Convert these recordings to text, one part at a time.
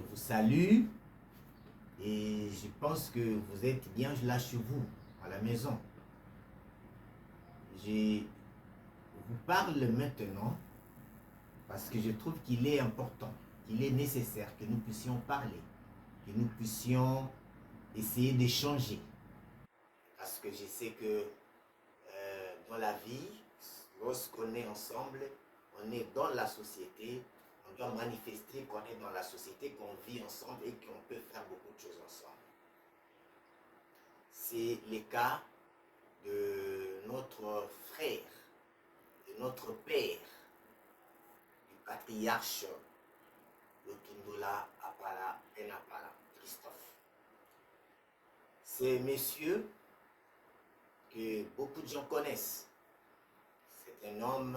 vous salue et je pense que vous êtes bien là chez vous, à la maison. Je vous parle maintenant parce que je trouve qu'il est important, qu'il est nécessaire que nous puissions parler, que nous puissions essayer d'échanger. Parce que je sais que dans la vie, lorsqu'on est ensemble, on est dans la société, on doit manifester qu'on est dans la société, qu'on vit ensemble et qu'on peut faire beaucoup de choses ensemble. C'est le cas de notre frère, de notre père, du patriarche Lutundola Apala Enapala, Christophe. C'est monsieur que beaucoup de gens connaissent. C'est un homme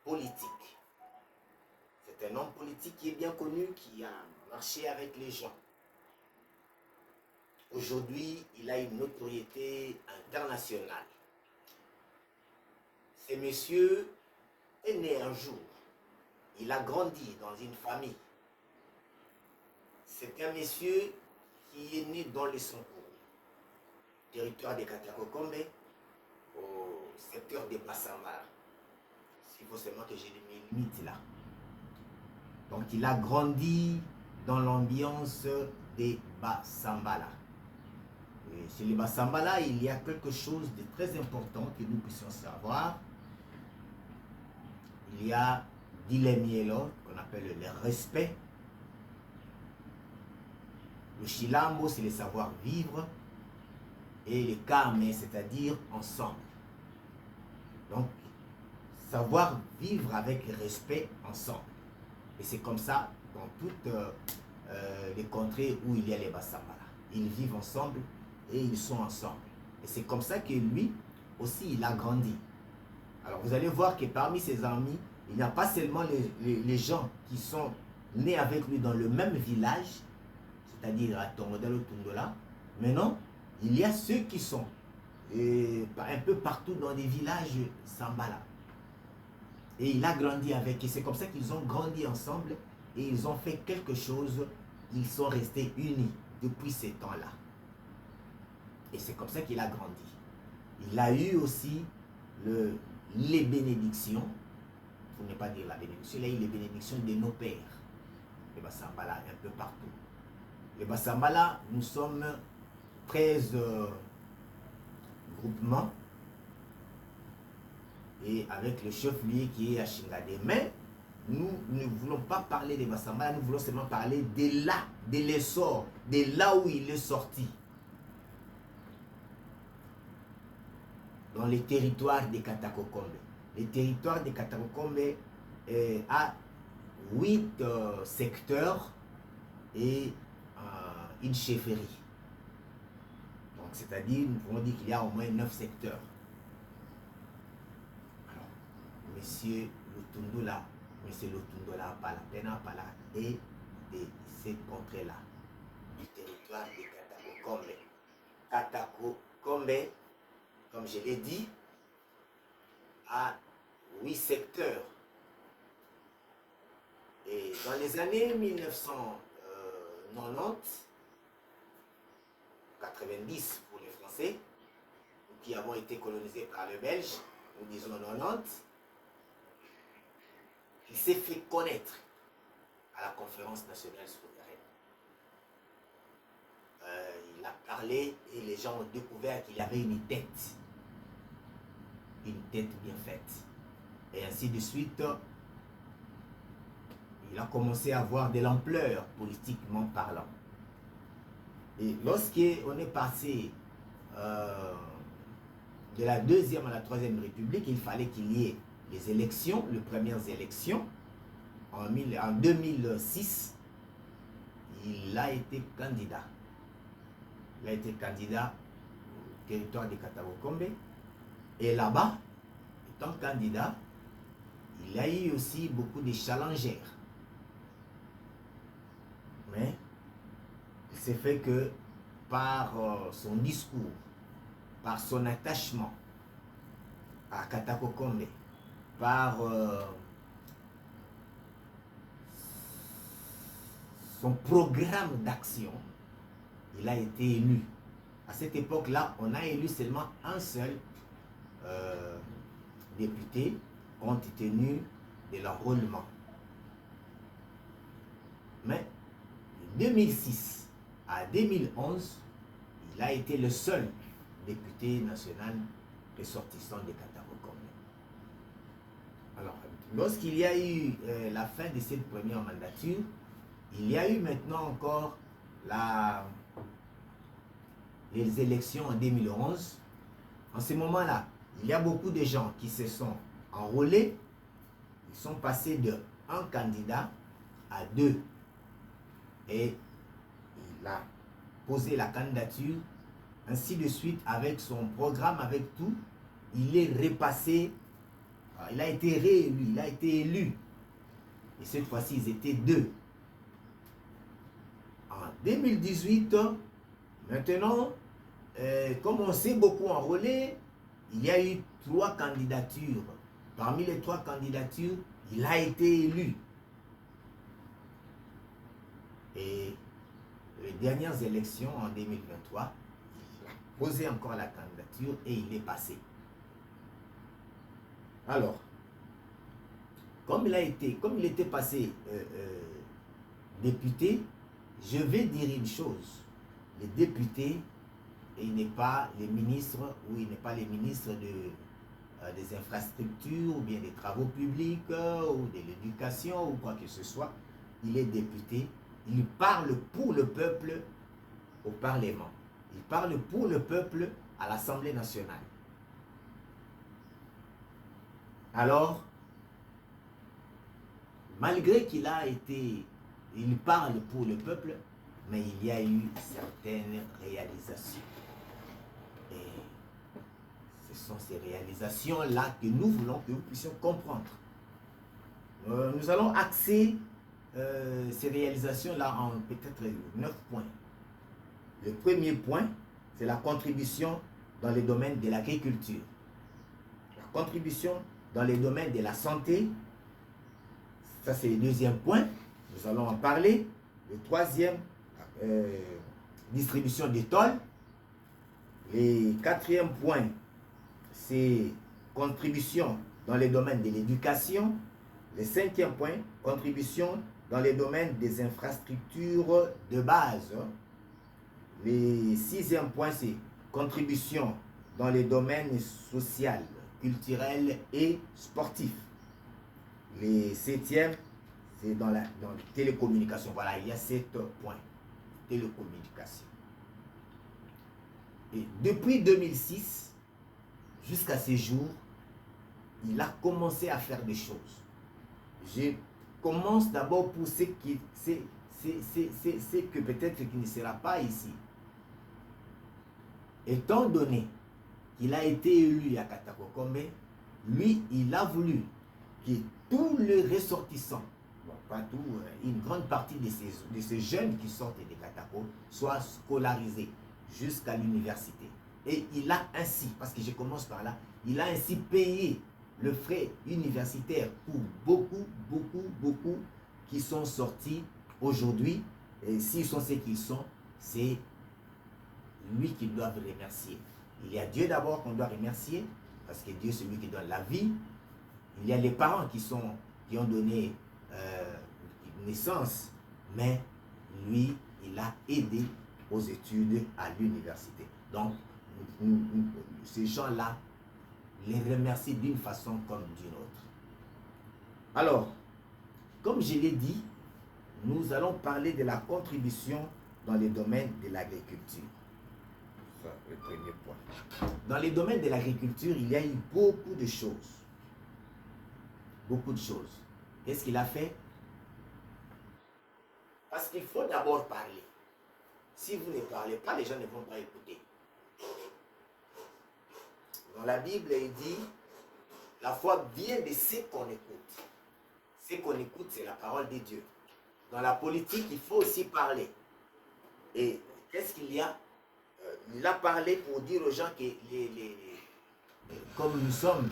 politique. C'est un homme politique qui est bien connu, qui a marché avec les gens. Aujourd'hui, il a une notoriété internationale. Ce monsieur est né un jour. Il a grandi dans une famille. C'est un monsieur qui est né dans les Sankourou, territoire de Katakokombe, au secteur de Bassambala. Il faut seulement que j'ai mes limites là. Donc il a grandi dans l'ambiance des Bassambala. Et chez les Bassambala, il y a quelque chose de très important que nous puissions savoir. Il y a Dilemielo, qu'on appelle le respect. Le Shilambo, c'est le savoir-vivre. Et le Kame, c'est-à-dire ensemble. Donc, savoir vivre avec respect ensemble. Et c'est comme ça dans toutes les contrées où il y a les Bassambala. Ils vivent ensemble et ils sont ensemble. Et c'est comme ça que lui aussi, il a grandi. Alors vous allez voir que parmi ses amis, il n'y a pas seulement les gens qui sont nés avec lui dans le même village, c'est-à-dire à Tongodalo Tundola, mais non, il y a ceux qui sont un peu partout dans des villages Sambala. Et il a grandi avec, et c'est comme ça qu'ils ont grandi ensemble et ils ont fait quelque chose, ils sont restés unis depuis ces temps-là. Et c'est comme ça qu'il a grandi. Il a eu aussi les bénédictions, pour ne pas dire la bénédiction, il a eu les bénédictions de nos pères, les Bassambala, un peu partout. Les Bassambala, nous sommes 13 groupements, et avec le chef-lieu qui est à Shingade. Mais nous ne voulons pas parler des Bassambala, nous voulons seulement parler de là, de l'essor, de là où il est sorti. Dans les territoires des Katakokombe. Les territoires des Katakokombe a 8 secteurs et une chefferie. Donc, c'est-à-dire, nous pouvons dire qu'il y a au moins 9 secteurs. Alors, monsieur Lutundola Apala et de cette contrée-là, du territoire des Katakokombe. Katakokombe, comme je l'ai dit, à 8 secteurs. Et dans les années 1990, 90 pour les Français, qui avons été colonisés par les Belges, nous disons 90, il s'est fait connaître à la conférence nationale souveraine. Il a parlé et les gens ont découvert qu'il avait une tête bien faite. Et ainsi de suite, il a commencé à avoir de l'ampleur politiquement parlant. Et lorsqu'on est passé de la 2e à la 3e République, il fallait qu'il y ait les élections, les premières élections. En 2006, il a été candidat. Il a été candidat au territoire de Katakokombe. Et là-bas, étant candidat, il a eu aussi beaucoup de challengers. Mais il s'est fait que par son discours, par son attachement à Katakokombe, par son programme d'action, il a été élu. À cette époque-là, on a élu seulement un seul député compte tenu de l'enrôlement. Mais de 2006 à 2011, il a été le seul député national ressortissant de Katakokombe. Alors, lorsqu'il y a eu la fin de cette première mandature, il y a eu maintenant encore les élections en 2011. En ce moment-là, il y a beaucoup de gens qui se sont enrôlés. Ils sont passés de un candidat à deux. Et il a posé la candidature, ainsi de suite, avec son programme, avec tout. Il est repassé, il a été réélu, il a été élu. Et cette fois-ci, ils étaient deux. En 2018, maintenant, comme on s'est beaucoup enrôlé, il y a eu 3 candidatures. Parmi les 3 candidatures, il a été élu. Et les dernières élections en 2023, il a posé encore la candidature et il est passé. Alors, comme il était passé député, je vais dire une chose. Les députés, il n'est pas les ministres, ou il n'est pas les ministres des infrastructures, ou bien des travaux publics, ou de l'éducation, ou quoi que ce soit. Il est député. Il parle pour le peuple au Parlement. Il parle pour le peuple à l'Assemblée nationale. Alors, malgré il parle pour le peuple, mais il y a eu certaines réalisations. Et ce sont ces réalisations-là que nous voulons que vous puissiez comprendre. Nous allons axer ces réalisations-là en peut-être 9 points. Le premier point, c'est la contribution dans les domaines de l'agriculture. La contribution dans les domaines de la santé, ça c'est le deuxième point, nous allons en parler. Le troisième, distribution des tôles. Le quatrième point, c'est contribution dans les domaines de l'éducation. Le cinquième point, contribution dans les domaines des infrastructures de base. Le sixième point, c'est contribution dans les domaines social, culturel et sportif. Le septième, c'est dans la télécommunication. Voilà, il y a 7 points. Télécommunication. Et depuis 2006 jusqu'à ces jours, il a commencé à faire des choses. Je commence d'abord pour ce que peut-être qui ne sera pas ici. Étant donné qu'il a été élu à Katakokombe, lui, il a voulu que tous les ressortissants, bon, pas tout, une grande partie de ces jeunes qui sortent de Katako soient scolarisés jusqu'à l'université. Et il a ainsi, parce que je commence par là, il a ainsi payé le frais universitaire pour beaucoup qui sont sortis aujourd'hui. Et s'ils sont ce qu'ils sont, c'est lui qu'ils doivent remercier. Il y a Dieu d'abord qu'on doit remercier, parce que Dieu c'est lui qui donne la vie. Il y a les parents qui ont donné naissance, mais lui, il a aidé aux études à l'université. Donc, ces gens-là, les remercient d'une façon comme d'une autre. Alors, comme je l'ai dit, nous allons parler de la contribution dans les domaines de l'agriculture. Ça, le premier point. Dans les domaines de l'agriculture, il y a eu beaucoup de choses. Beaucoup de choses. Qu'est-ce qu'il a fait? Parce qu'il faut d'abord parler. Si vous ne parlez pas, les gens ne vont pas écouter. Dans la Bible, il dit, la foi vient de ce qu'on écoute. Ce qu'on écoute, c'est la parole de Dieu. Dans la politique, il faut aussi parler. Et qu'est-ce qu'il y a? Il a parlé pour dire aux gens que comme nous sommes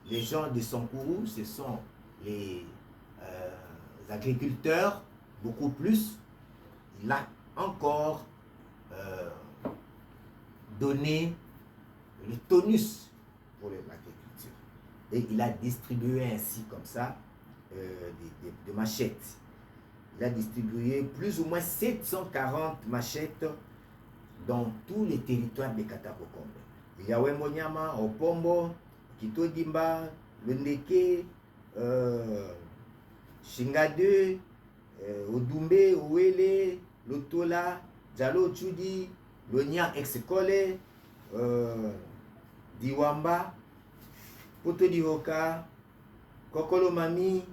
les gens de Sankourou, ce sont les agriculteurs, beaucoup plus. il a encore donné le tonus pour l'agriculture. Et il a distribué ainsi comme ça des machettes. Il a distribué plus ou moins 740 machettes dans tous les territoires de Katakokombe. Il y a Wembonyama, Opombo, Kitodimba, Londeke, Shingade, Odumbe, Ouele, Lotola, Djalo Tchoudi, Lonia Exekole, Diwamba, Poto Dihoka, Kokolo Mami,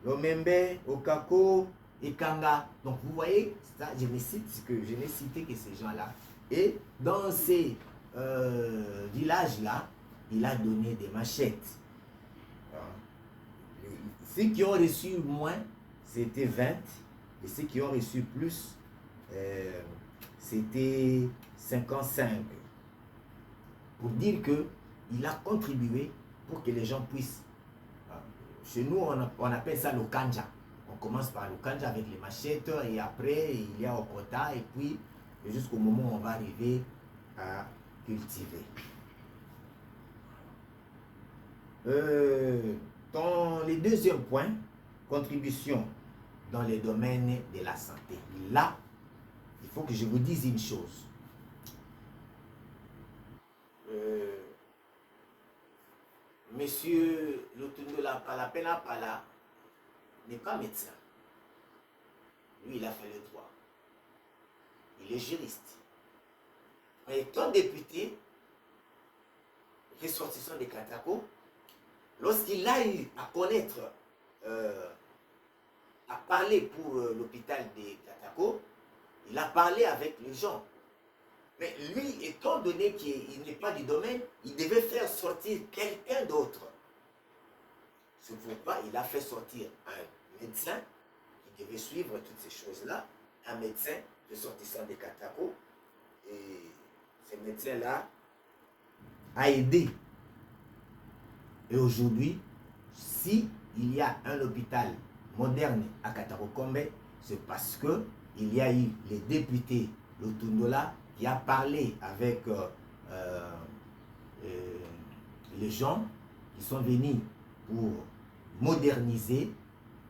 Lomembe, Okako, Ekanga. Donc vous voyez, ça, je n'ai cité que ces gens-là. Et dans ces villages-là, il a donné des machettes. Ceux qui ont reçu moins, c'était 20. Et ceux qui ont reçu plus, c'était 55. Pour dire qu'il a contribué pour que les gens puissent... Chez nous, on appelle ça le kanja. On commence par le kanja avec les machettes et après, il y a Okota et puis jusqu'au moment où on va arriver à cultiver. Dans les deuxième point, contribution dans les domaines de la santé. Là, il faut que je vous dise une chose. Monsieur Lotundola Palapena n'est pas médecin. Lui, il a fait le droit. Il est juriste. Mais étant député, ressortissant de Katako, lorsqu'il a eu à connaître, à parler pour l'hôpital de Katako, il a parlé avec les gens. Mais lui, étant donné qu'il n'est pas du domaine, il devait faire sortir quelqu'un d'autre. C'est pourquoi il a fait sortir un médecin qui devait suivre toutes ces choses-là, un médecin ressortissant de Katako. Et ce médecin-là a aidé. Et aujourd'hui, si il y a un hôpital moderne à Katakokombe, c'est parce qu'il y a eu les députés Lotundola qui a parlé avec les gens qui sont venus pour moderniser.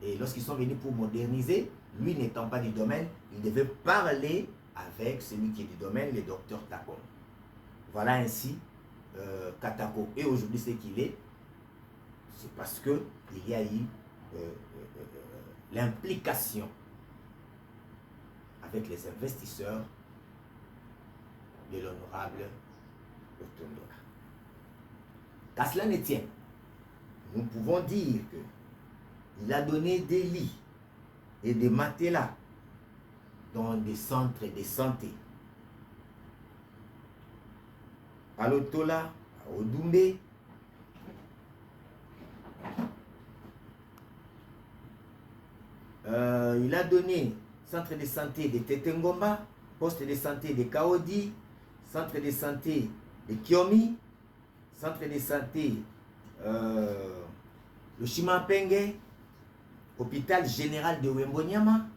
Et lorsqu'ils sont venus pour moderniser, lui n'étant pas du domaine, il devait parler avec celui qui est du domaine, le docteur Takon. Voilà ainsi Katako. Et aujourd'hui, ce qu'il est, c'est parce qu'il y a eu l'implication avec les investisseurs de l'honorable Lotundola. Qu'à cela ne tienne, nous pouvons dire qu'il a donné des lits et des matelas dans des centres de santé. À Lotola, à Odumbe, il a donné centre de santé de Tetengomba, poste de santé de Kaodi, centre de santé de Kiomi, centre de santé le Chimapenge, hôpital général de Wembonyama,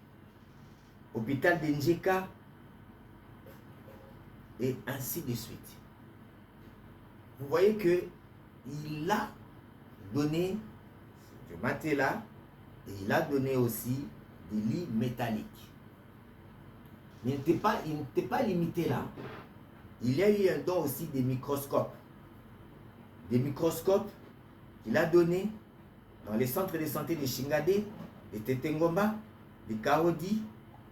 hôpital de Njeka, et ainsi de suite. Vous voyez que il a donné du matelas et il a donné aussi des lits métalliques. Mais il n'était pas limité là. Il y a eu un don aussi des microscopes. Des microscopes qu'il a donnés dans les centres de santé de Shingade, de Tetengomba, de Kaodi,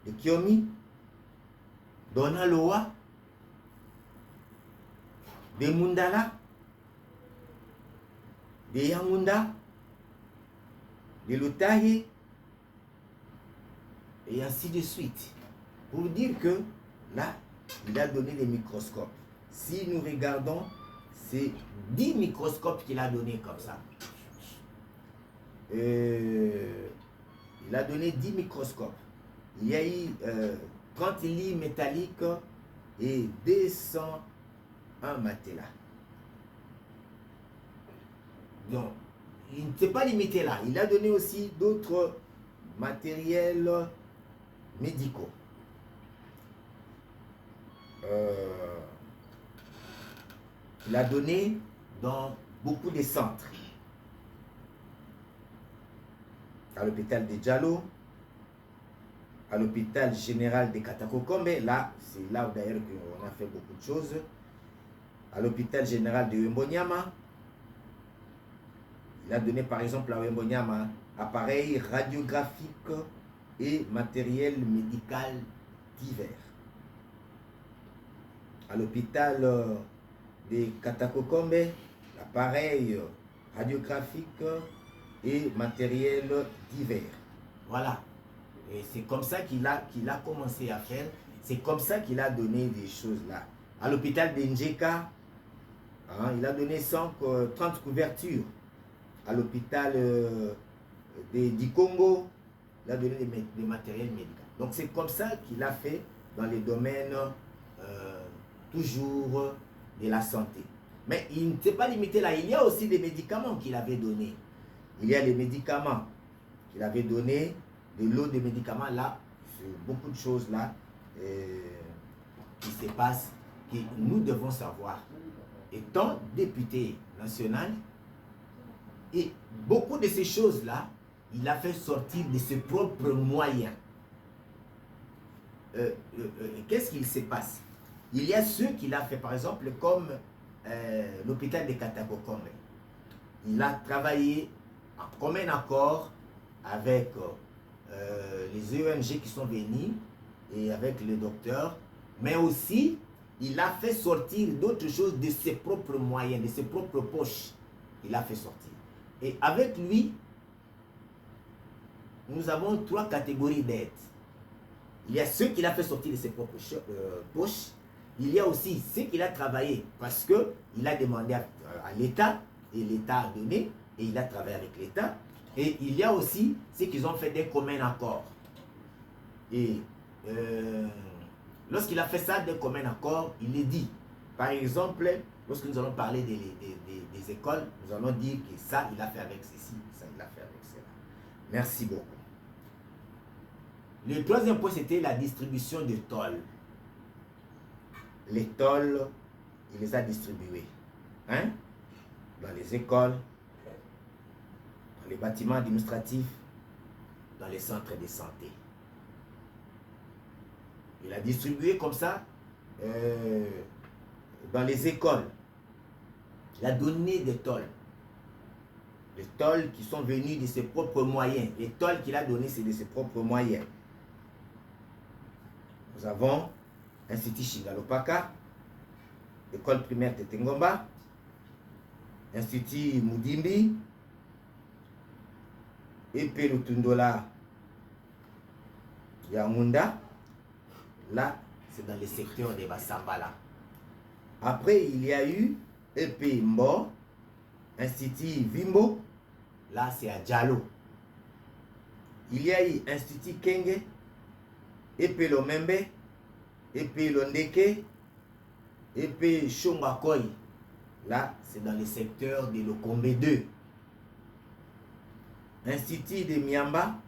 de Kiomi, d'Onaloa, de Mundala, de Yamunda, de Lutahi, et ainsi de suite. Pour dire que là, il a donné des microscopes. Si nous regardons, c'est 10 microscopes qu'il a donné comme ça. Il a donné 10 microscopes. Il y a eu 30 lits métalliques et 201 matelas. Donc, il ne s'est pas limité là. Il a donné aussi d'autres matériels médicaux. il a donné dans beaucoup de centres. À l'hôpital de Diallo, à l'hôpital général de Katakokombe, là, c'est là d'ailleurs qu'on a fait beaucoup de choses. À l'hôpital général de Wembonyama, il a donné par exemple à Wembonyama appareil radiographique et matériel médical divers. À l'hôpital de Katakokombe, appareil radiographique et matériel divers. Voilà. Et c'est comme ça qu'il a commencé à faire. C'est comme ça qu'il a donné des choses là. À l'hôpital d'Njeka, hein, il a donné 30 couvertures. À l'hôpital du Congo, il a donné des matériels médicaux. Donc c'est comme ça qu'il a fait dans les domaines toujours de la santé. Mais il ne s'est pas limité là. Il y a aussi des médicaments qu'il avait donnés. Il y a les médicaments qu'il avait donnés, de l'eau de médicaments là, beaucoup de choses là qui se passent, que nous devons savoir. Étant député national, et beaucoup de ces choses-là, il a fait sortir de ses propres moyens. Qu'est-ce qu'il se passe? Il y a ceux qu'il a fait, par exemple, comme l'hôpital de Katakokombe. Il a travaillé en commun accord avec les ONG qui sont venus et avec les docteurs, mais aussi il a fait sortir d'autres choses de ses propres moyens, de ses propres poches. Il a fait sortir. Et avec lui, nous avons 3 catégories d'aides. Il y a ceux qu'il a fait sortir de ses propres poches. Il y a aussi ceux qu'il a travaillé parce qu'il a demandé à l'État et l'État a donné et il a travaillé avec l'État. Et il y a aussi ceux qui ont fait des communs accords. Et lorsqu'il a fait ça, des communs accords, il est dit, par exemple, lorsque nous allons parler des écoles, nous allons dire que ça, il a fait avec ceci, ça, il a fait avec cela. Merci beaucoup. Le troisième point, c'était la distribution de tôles. Les tôles, il les a distribuées. Hein? Dans les écoles, dans les bâtiments administratifs, dans les centres de santé. Il a distribué comme ça dans les écoles. Il a donné des tôles. Les tôles qui sont venues de ses propres moyens. Les tôles qu'il a données, c'est de ses propres moyens. Nous avons Institut Shigalopaka, École primaire Tetengomba, Institut Mudimbi, Epe Lutundola Yamunda. Là, c'est dans le secteur de Bassambala. Après, il y a eu Epe Mbo, Institut Vimbo. Là, c'est à Diallo. Il y a eu Institut Kenge, Epe Lomembe, Epe Londeke, Epe Shongakoy. Là, c'est dans le secteur de Lokombe 2. Institut de Miamba,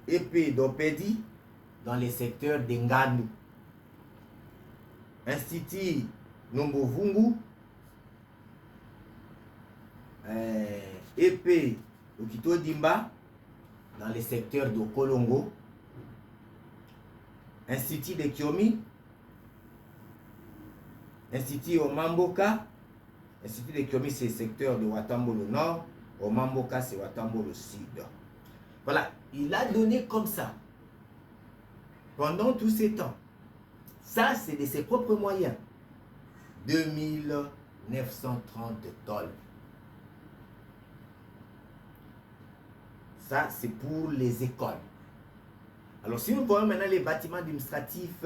Epe Dopedi, dans le secteur d'Engandu. Institut Nombovungu, Epe Okito Dimba, dans le secteur de Kolongo. Institut de Kiomi, Institut Omamboka. Institut de Kiomi, c'est le secteur de Watambolo Nord. Omamboka, c'est Watambolo Sud. Voilà, il a donné comme ça. Pendant tous ces temps. Ça, c'est de ses propres moyens. 2930 tôles. Ça, c'est pour les écoles. Alors, si nous voyons maintenant les bâtiments administratifs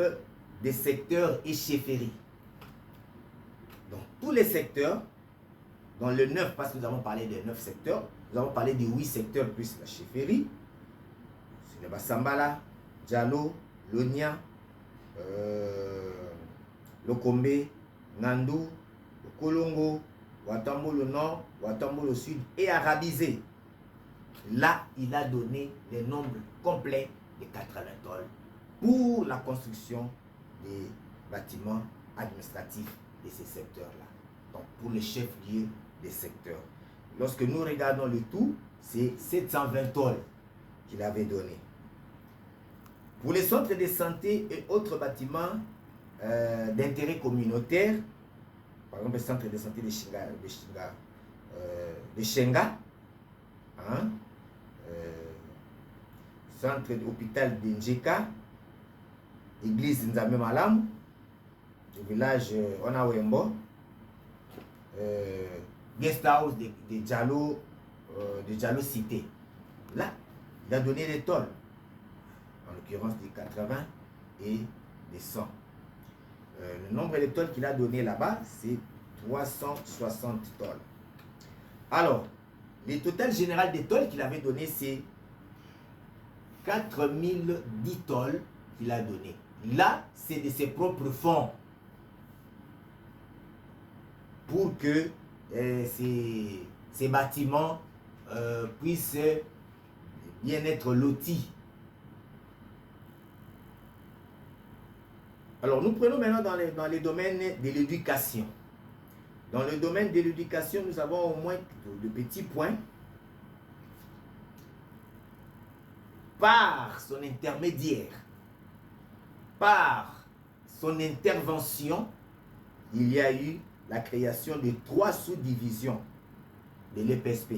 des secteurs et chefferies. Dans tous les secteurs, dans le 9, parce que nous avons parlé des 9 secteurs, nous avons parlé des 8 secteurs plus la chefferie. C'est le Bassambala, Diallo, Lonia, Lokombe, Nandou, Kolongo, Watambolo Nord, Watambolo Sud et Arabisé. Là, il a donné les nombres complets de 80 tôles pour la construction des bâtiments administratifs de ces secteurs-là. Donc, pour le chef-lieu des secteurs. Lorsque nous regardons le tout, c'est 720 tôles qu'il avait donné. Pour les centres de santé et autres bâtiments d'intérêt communautaire, par exemple le centre de santé de Shenga, hein, centre d'hôpital de Njeka, église Nzambe Malam, le village Onawembo, guest house de Diallo Cité. Là, il a donné des tôles, en l'occurrence des 80 et des 100. Le nombre de tôles qu'il a donné là-bas, c'est 360 tôles. Alors, le total général des tôles qu'il avait donné, c'est 4010 tôles qu'il a donné. Là, c'est de ses propres fonds pour que ces bâtiments puissent bien être lotis. Alors, nous prenons maintenant dans les domaines de l'éducation. Dans le domaine de l'éducation, nous avons au moins de petits points. Par son intermédiaire, par son intervention, il y a eu la création de 3 sous-divisions de l'EPSP,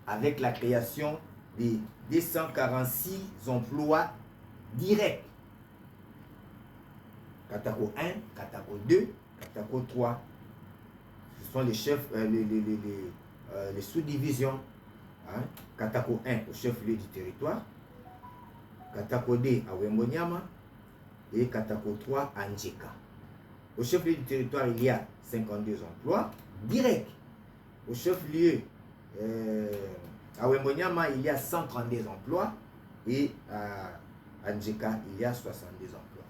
avec la création de 246 emplois directs. Katako 1, Katako 2, Katako 3. Ce sont les chefs, les sous-divisions. Hein? Katako 1 au chef-lieu du territoire, Katako 2 à Wembonyama et Katako 3 à Njeka. Au chef-lieu du territoire, il y a 52 emplois directs. Au chef-lieu à Wembonyama, il y a 132 emplois et à Njeka, il y a 62 emplois.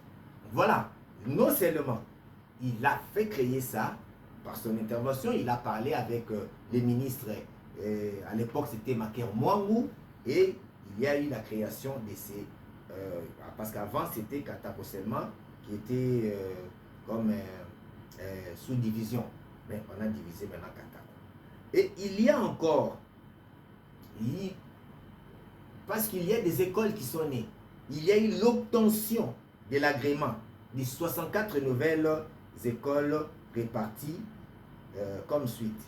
Voilà, non seulement il a fait créer ça, par son intervention, il a parlé avec les ministres. À l'époque, c'était Maker Mwangu et il y a eu la création de ces... parce qu'avant, c'était Katako seulement qui était comme sous-division. Mais on a divisé maintenant Katako. Et il y a encore... parce qu'il y a des écoles qui sont nées. Il y a eu l'obtention de l'agrément des 64 nouvelles écoles réparties comme suite.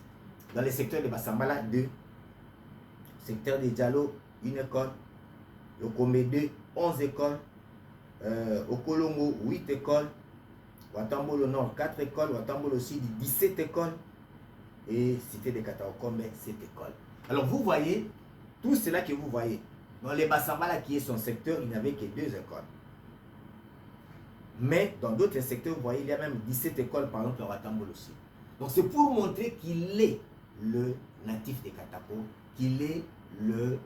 Dans le secteur de Bassambala, 2. Secteur de Diallo, 1 école. Au Komé 2, 11 écoles. Au Kolongo, 8 écoles. Watambolo Nord, 4 écoles. Watambolo Sud, 17 écoles. Et Cité de Kataokombe, 7 écoles. Alors vous voyez, tout cela que vous voyez, dans les Bassambala qui est son secteur, il n'y avait que 2 écoles. Mais dans d'autres secteurs, vous voyez, il y a même 17 écoles, par exemple, à Watambolo Sud. Donc c'est pour montrer qu'il est le natif de Katako, qu'il est le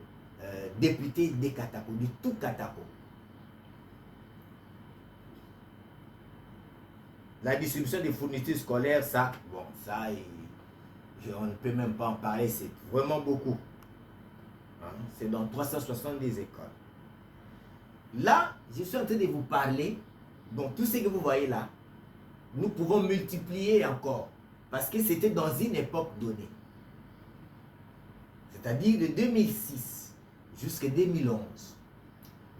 député de Katako, du tout Katako. La distribution des fournitures scolaires, ça, bon, ça, on ne peut même pas en parler, c'est vraiment beaucoup. Hein? C'est dans 370 écoles. Là, je suis en train de vous parler, donc tout ce que vous voyez là, nous pouvons multiplier encore, parce que c'était dans une époque donnée. C'est-à-dire de 2006 jusqu'à 2011.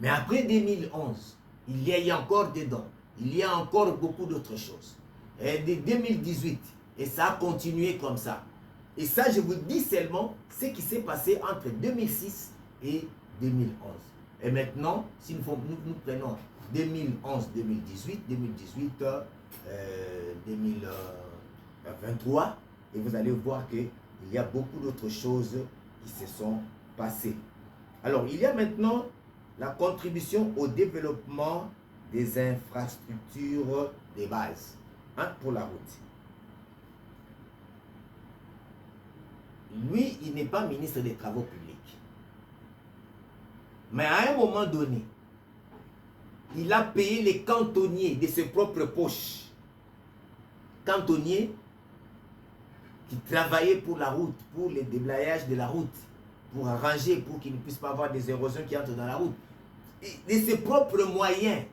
Mais après 2011, il y a eu encore dedans, il y a encore beaucoup d'autres choses. Et de 2018, et ça a continué comme ça. Et ça, je vous dis seulement ce qui s'est passé entre 2006 et 2011. Et maintenant, si nous prenons 2011, 2018, 2023, et vous allez voir qu'il y a beaucoup d'autres choses qui se sont passées. Alors, il y a maintenant la contribution au développement des infrastructures de base, hein, pour la route. Lui, il n'est pas ministre des Travaux publics. Mais à un moment donné, il a payé les cantonniers de ses propres poches. Cantonniers qui travaillaient pour la route, pour le déblayage de la route, pour arranger, pour qu'il ne puisse pas avoir des érosions qui entrent dans la route. Et de ses propres moyens,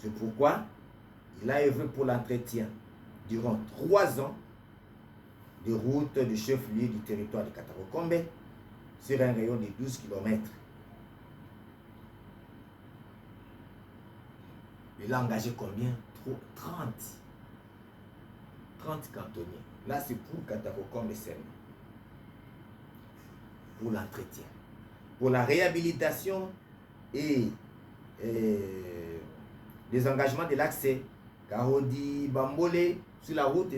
C'est pourquoi il a œuvré pour l'entretien durant 3 ans de route de chef-lieu du territoire de Katakokombe sur un rayon de 12 km. Il a engagé combien? 30 cantonniers. Là, c'est pour Katakokombe seulement. Pour l'entretien. Pour la réhabilitation et les engagements de l'accès Karodi, Bambole, sur la route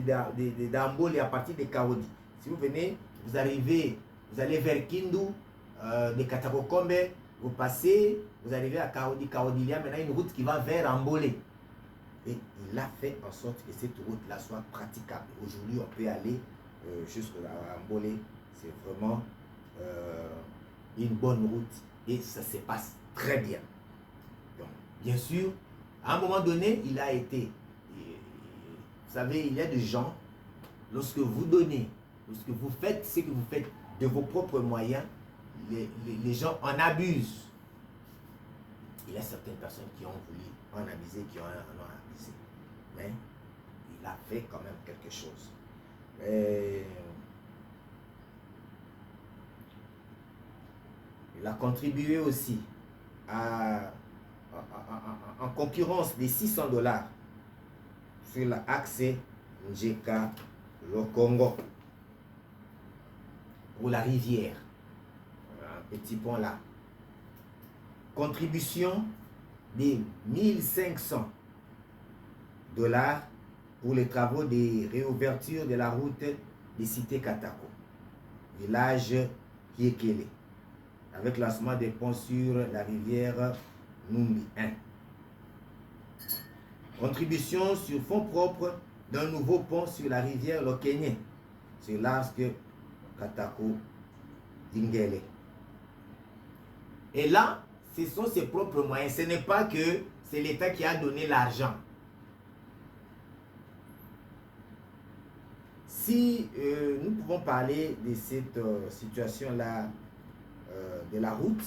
d'Ambole à partir de Karodi. Si vous venez, vous arrivez, vous allez vers Kindu, de Katakokombe, vous passez, vous arrivez à Karodi. Karodi, il y a maintenant une route qui va vers Ambole. Et il a fait en sorte que cette route-là soit praticable. Aujourd'hui, on peut aller jusqu'à Ambole. C'est vraiment une bonne route et ça se passe très bien. Donc, bien sûr, à un moment donné, il a été... Vous savez, il y a des gens, lorsque vous donnez, lorsque vous faites ce que vous faites de vos propres moyens, les gens en abusent. Il y a certaines personnes qui ont voulu en abuser, qui en ont abusé. Mais il a fait quand même quelque chose. Il a contribué aussi en concurrence des $600 sur l'axe Njeka Lokongo pour la rivière. Un petit pont là. Contribution de $1500 pour les travaux de réouverture de la route des cités Katako, village Kiekele, avec lancement des ponts sur la rivière Numbi 1. Contribution sur fonds propres d'un nouveau pont sur la rivière Lokenye, sur l'arc Katako Dingele. Et là, ce sont ses propres moyens. Ce n'est pas que c'est l'État qui a donné l'argent. Si nous pouvons parler de cette situation-là de la route,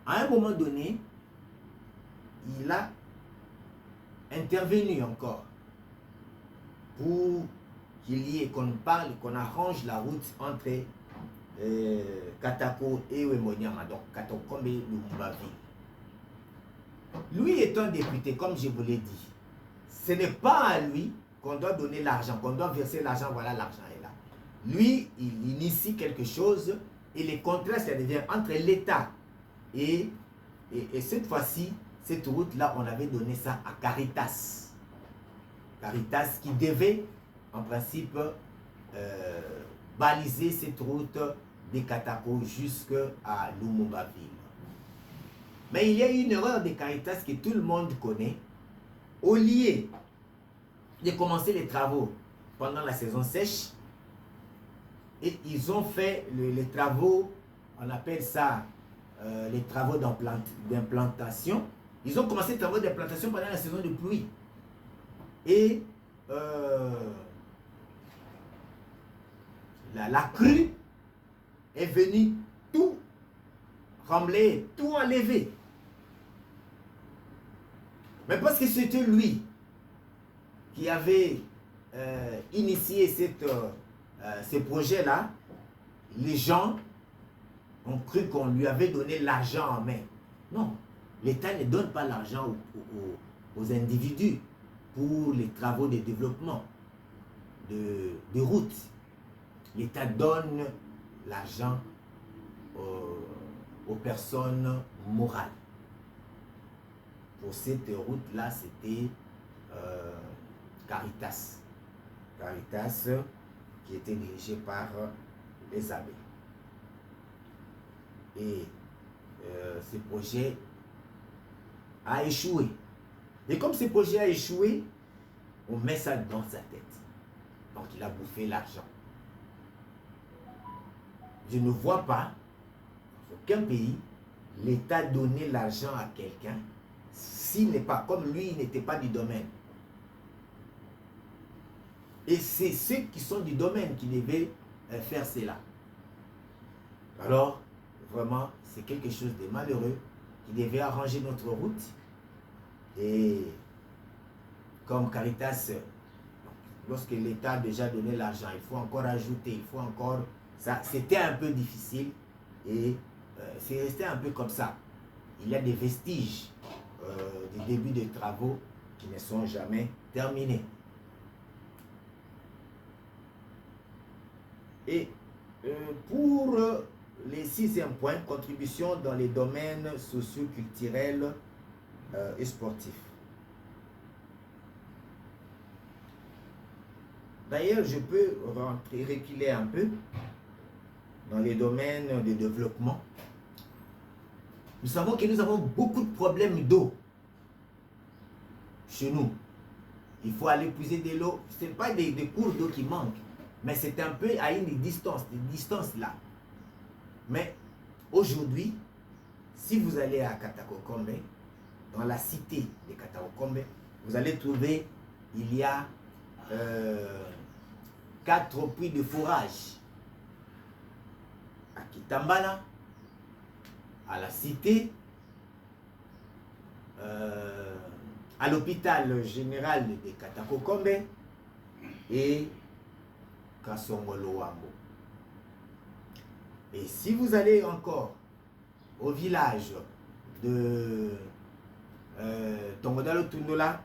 à un moment donné, il a intervenu encore pour qu'il y ait, qu'on parle, qu'on arrange la route entre Katako et Wemonyama, donc Katakokombe et Lumumbavi. Lui étant député, comme je vous l'ai dit, ce n'est pas à lui qu'on doit donner l'argent, qu'on doit verser l'argent, voilà, l'argent est là. Lui, il initie quelque chose et les contrats, ça devient entre l'État et cette fois-ci, cette route-là, on avait donné ça à Caritas. Caritas qui devait, en principe, baliser cette route de Katako jusqu'à Lumumbaville. Mais il y a eu une erreur de Caritas que tout le monde connaît. Au lieu de commencer les travaux pendant la saison sèche, et ils ont fait les travaux, on appelle ça les travaux d'implantation. Ils ont commencé les travaux d'implantation pendant la saison de pluie. Et la crue est venue tout remblayer, tout enlever. Mais parce que c'était lui qui avait initié ces projets-là, les gens ont cru qu'on lui avait donné l'argent en main. Non, l'État ne donne pas l'argent aux individus pour les travaux de développement de routes. L'État donne l'argent aux personnes morales. Pour cette route-là, c'était Caritas. Caritas qui était dirigé par les abbés. Et ce projet a échoué. Et comme ce projet a échoué, on met ça dans sa tête. Donc il a bouffé l'argent. Je ne vois pas, dans aucun pays, l'État donner l'argent à quelqu'un s'il n'est pas, comme lui, il n'était pas du domaine. Et c'est ceux qui sont du domaine qui devaient faire cela. Alors, vraiment, c'est quelque chose de malheureux qui devait arranger notre route. Et comme Caritas, lorsque l'État a déjà donné l'argent, il faut encore ajouter, il faut encore... Ça, c'était un peu difficile et c'est resté un peu comme ça. Il y a des vestiges du début des travaux qui ne sont jamais terminés. Et pour les 6e points, contribution dans les domaines socio-culturels et sportifs. D'ailleurs, je peux reculer un peu dans les domaines de développement. Nous savons que nous avons beaucoup de problèmes d'eau chez nous. Il faut aller puiser de l'eau. Ce n'est pas des cours d'eau qui manquent, mais c'est un peu à une distance, des distances là. Mais aujourd'hui, si vous allez à Katakokombe, dans la cité de Katakokombe, vous allez trouver, il y a 4 puits de forage. À Kitambala, à la cité, à l'hôpital général de Katakokombe et Kasongolo-Wambo. Et si vous allez encore au village de Tongodalo Tundola,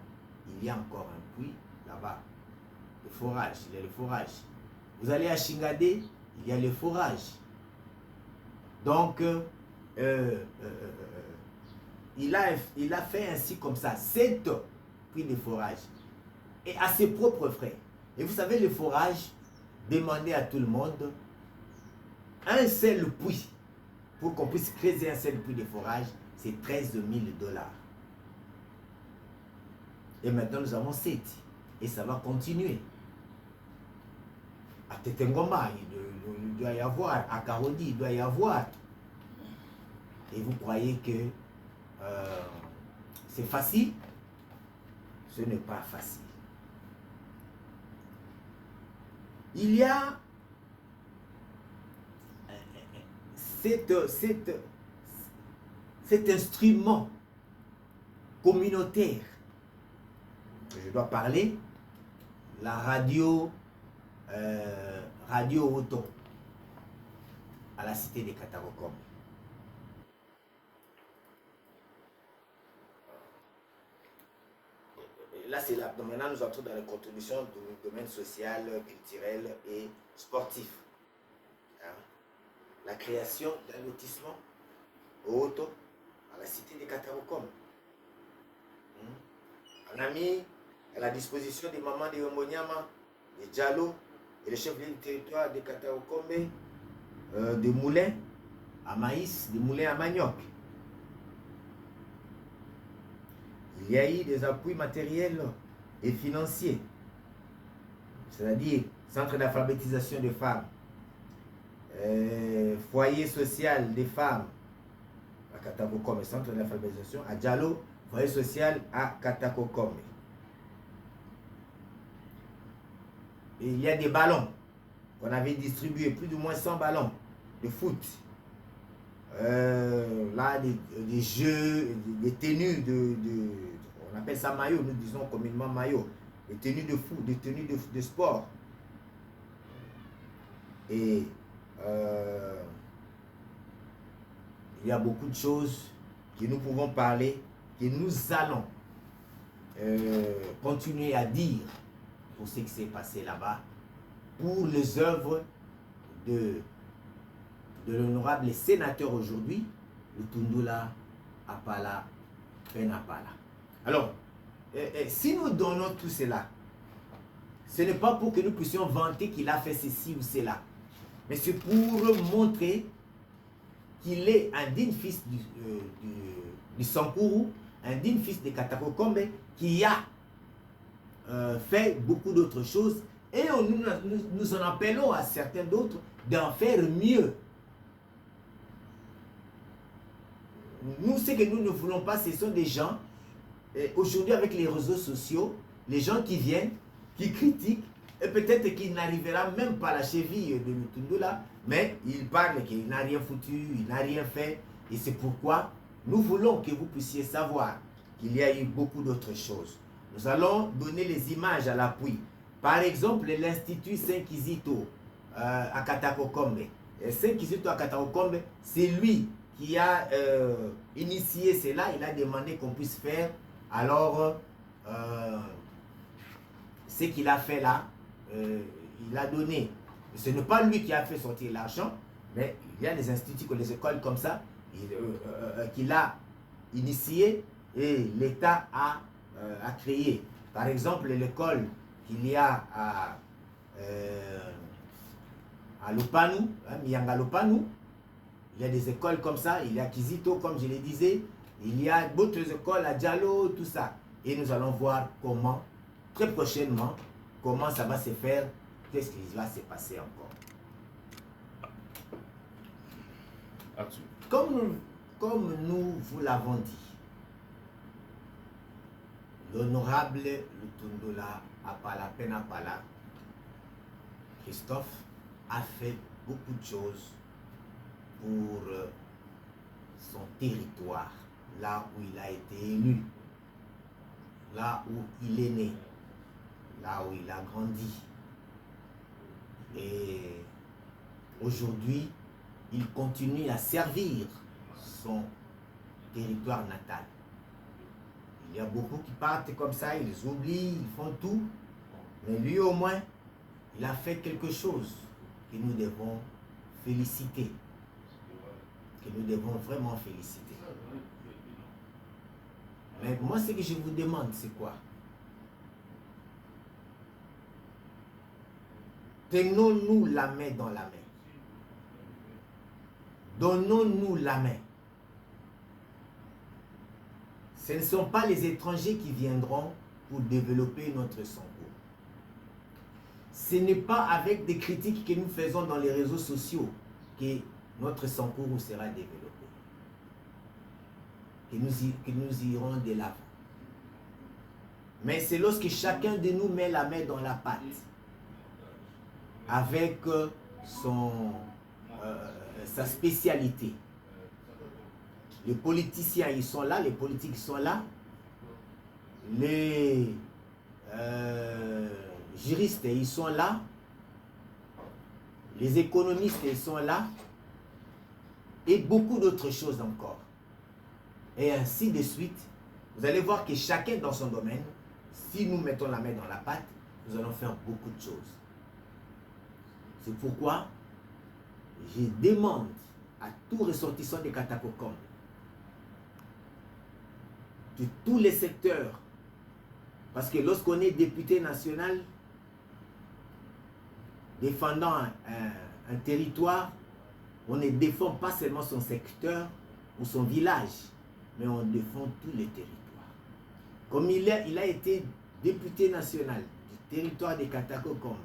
il y a encore un puits là-bas, le forage, il y a le forage. Vous allez à Shingade, il y a le forage. Donc, il a fait ainsi comme ça, 7 puits de forage. Et à ses propres frais. Et vous savez, le forage, demandait à tout le monde un seul puits. Pour qu'on puisse creuser un seul puits de forage, c'est 13 000 $. Et maintenant, nous avons 7. Et ça va continuer. À Tetengoma, il doit y avoir. À Karodi, il doit y avoir. Et vous croyez que c'est facile? Ce n'est pas facile. Il y a cet instrument communautaire que je dois parler, la radio Auto à la cité de Katakokombe. Là, c'est là. Donc maintenant, nous entrons dans les contributions du domaine social, culturel et sportif. Hein? La création d'un lotissement au Auto à la cité de Katakokombe. On a mis à la disposition des mamans de Yombonyama, de Djalo et les chefs du territoire de Katakokombe des moulins à maïs, des moulins à manioc. Il y a eu des appuis matériels et financiers, c'est-à-dire centre d'alphabétisation des femmes, foyer social des femmes à Katakokombe, centre d'alphabétisation à Djalo, foyer social à Katakokombe. Et il y a des ballons qu'on avait distribués, plus ou moins 100 ballons de foot. Là, des jeux, des tenues on appelle ça maillot, nous disons communément maillot, des tenues de foot, des tenues de sport. Et il y a beaucoup de choses que nous pouvons parler, que nous allons continuer à dire pour ce qui s'est passé là-bas, pour les œuvres de l'honorable sénateur aujourd'hui, Lutundula Apala Penapala. Alors, si nous donnons tout cela, ce n'est pas pour que nous puissions vanter qu'il a fait ceci ou cela, mais c'est pour montrer qu'il est un digne fils du Sankuru, un digne fils de Katakokombe, qui a fait beaucoup d'autres choses, et nous en appelons à certains d'autres d'en faire mieux. Nous, ce que nous ne voulons pas, ce sont des gens, aujourd'hui avec les réseaux sociaux, les gens qui viennent, qui critiquent, Et peut-être qu'il n'arrivera même pas à la cheville de Lutundula, mais il parle qu'il n'a rien foutu, il n'a rien fait. Et c'est pourquoi nous voulons que vous puissiez savoir qu'il y a eu beaucoup d'autres choses. Nous allons donner les images à l'appui. Par exemple, l'Institut Saint-Kizito à Katakokombe. Saint-Kizito à Katakokombe, c'est lui qui a initié cela. Il a demandé qu'on puisse faire. Alors, ce qu'il a fait là, il a donné. Ce n'est pas lui qui a fait sortir l'argent, mais il y a des instituts, les écoles comme ça, qu'il a initié et l'État a créé. Par exemple, l'école qu'il y a à Lopanu, Mianga Lopanu, il y a des écoles comme ça, il y a Kizito, comme je le disais, il y a d'autres écoles à Diallo, tout ça. Et nous allons voir comment, très prochainement, comment ça va se faire, qu'est-ce qui va se passer encore. Comme nous vous l'avons dit, l'honorable Lutundola Apala, Christophe, a fait beaucoup de choses pour son territoire, là où il a été élu, là où il est né, là où il a grandi. Et aujourd'hui, il continue à servir son territoire natal. Il y a beaucoup qui partent comme ça, ils oublient, ils font tout. Mais lui au moins, il a fait quelque chose que nous devons féliciter. Que nous devons vraiment féliciter. Mais moi, ce que je vous demande, c'est quoi? Tenons-nous la main dans la main. Donnons-nous la main. Ce ne sont pas les étrangers qui viendront pour développer notre Sankourou. Ce n'est pas avec des critiques que nous faisons dans les réseaux sociaux que notre Sankourou sera développé. Que nous irons de l'avant. Mais c'est lorsque chacun de nous met la main dans la pâte avec sa spécialité. Les politiciens, ils sont là, les politiques sont là. Les juristes, ils sont là. Les économistes, ils sont là. Et beaucoup d'autres choses encore. Et ainsi de suite. Vous allez voir que chacun dans son domaine, si nous mettons la main dans la pâte, nous allons faire beaucoup de choses. C'est pourquoi je demande à tout ressortissant des Katakokombe, de tous les secteurs, parce que lorsqu'on est député national, défendant un territoire, on ne défend pas seulement son secteur ou son village, mais on défend tous les territoires. Comme il a été député national du territoire des Katakokombe,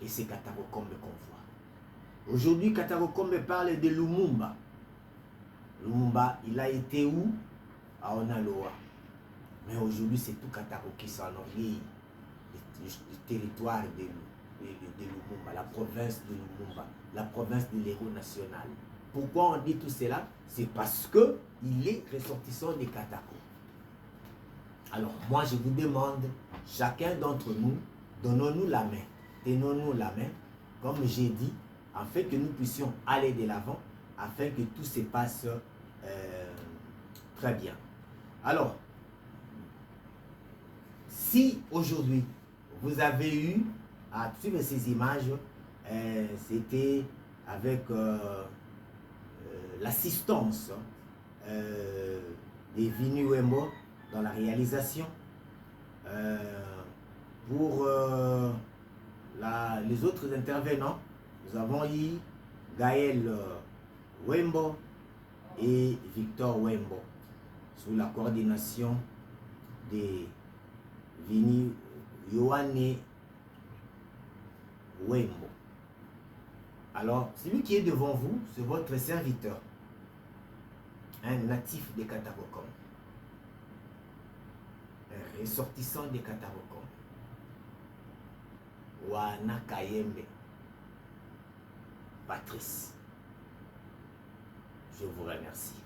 et c'est Katakokombe qu'on voit. Aujourd'hui, Katakokombe parle de Lumumba. Lumumba, il a été où? À Onaloa. Mais aujourd'hui, c'est tout Katako qui s'enorgueille du territoire de Lumumba, la province de Lumumba, la province de l'héros national. Pourquoi on dit tout cela? C'est parce qu'il est ressortissant des Katako. Alors, moi, je vous demande, chacun d'entre nous, donnons-nous la main. Tenons-nous la main, comme j'ai dit, afin que nous puissions aller de l'avant, afin que tout se passe très bien. Alors, si aujourd'hui, vous avez eu à suivre ces images, c'était avec l'assistance des Vini Wembo dans la réalisation, pour les autres intervenants, nous avons eu Gaël Wembo et Victor Wembo, sous la coordination de Vini Yohane Wembo. Alors, celui qui est devant vous, c'est votre serviteur, un natif des Katakokombe, un ressortissant des Katakokombe. Wana Kayembe. Patrice. Je vous remercie.